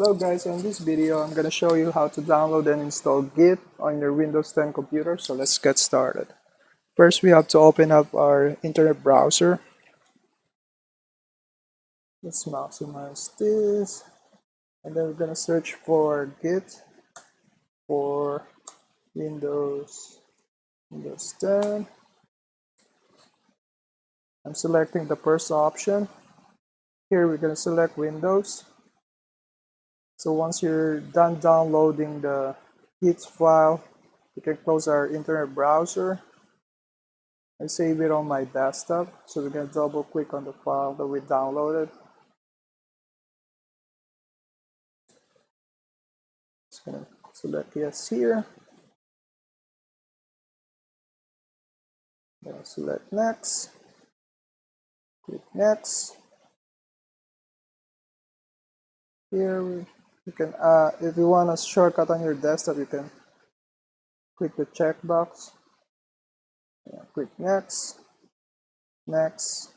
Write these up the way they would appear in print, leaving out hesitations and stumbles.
Hello guys, in this video I'm going to show you how to download and install Git on your Windows 10 computer. So let's get started. First we have to open up our internet browser. Let's maximize this. And then we're going to search for Git for Windows 10. I'm selecting the first option. Here we're going to select Windows. So once you're done downloading the Git file, you can close our internet browser. I save it on my desktop, so we're going to double click on the file that we downloaded. Just going to select yes here. Then select next. Click next. Here you can, if you want a shortcut on your desktop, you can click the checkbox. Click next, next,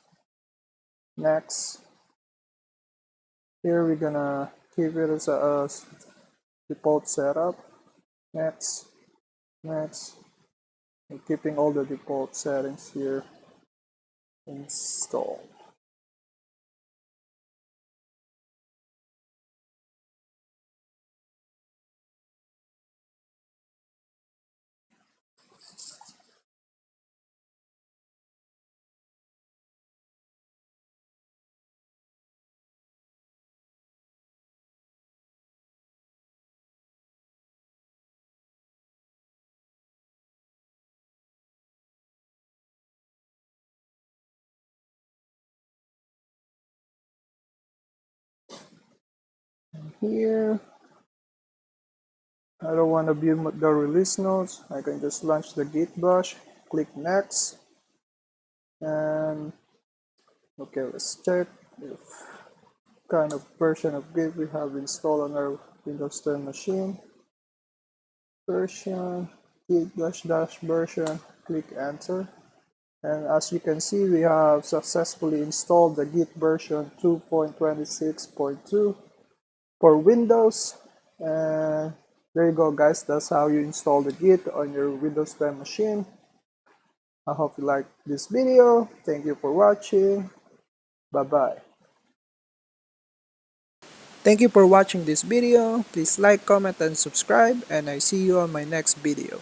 next. Here we're gonna keep it as a default setup. Next, next. And keeping all the default settings here. Install. Here, I don't want to view the release notes. I can just launch the Git bash, click next, and okay, let's check if kind of version of Git we have installed on our Windows 10 machine. Version, Git -- version, click enter. And as you can see, we have successfully installed the Git version 2.26.2 for Windows. And there you go guys, that's how you install the Git on your Windows 10 machine. I hope you liked this video. Thank you for watching. Bye bye. Thank you for watching this video. Please like, comment, and subscribe, and I see you on my next video.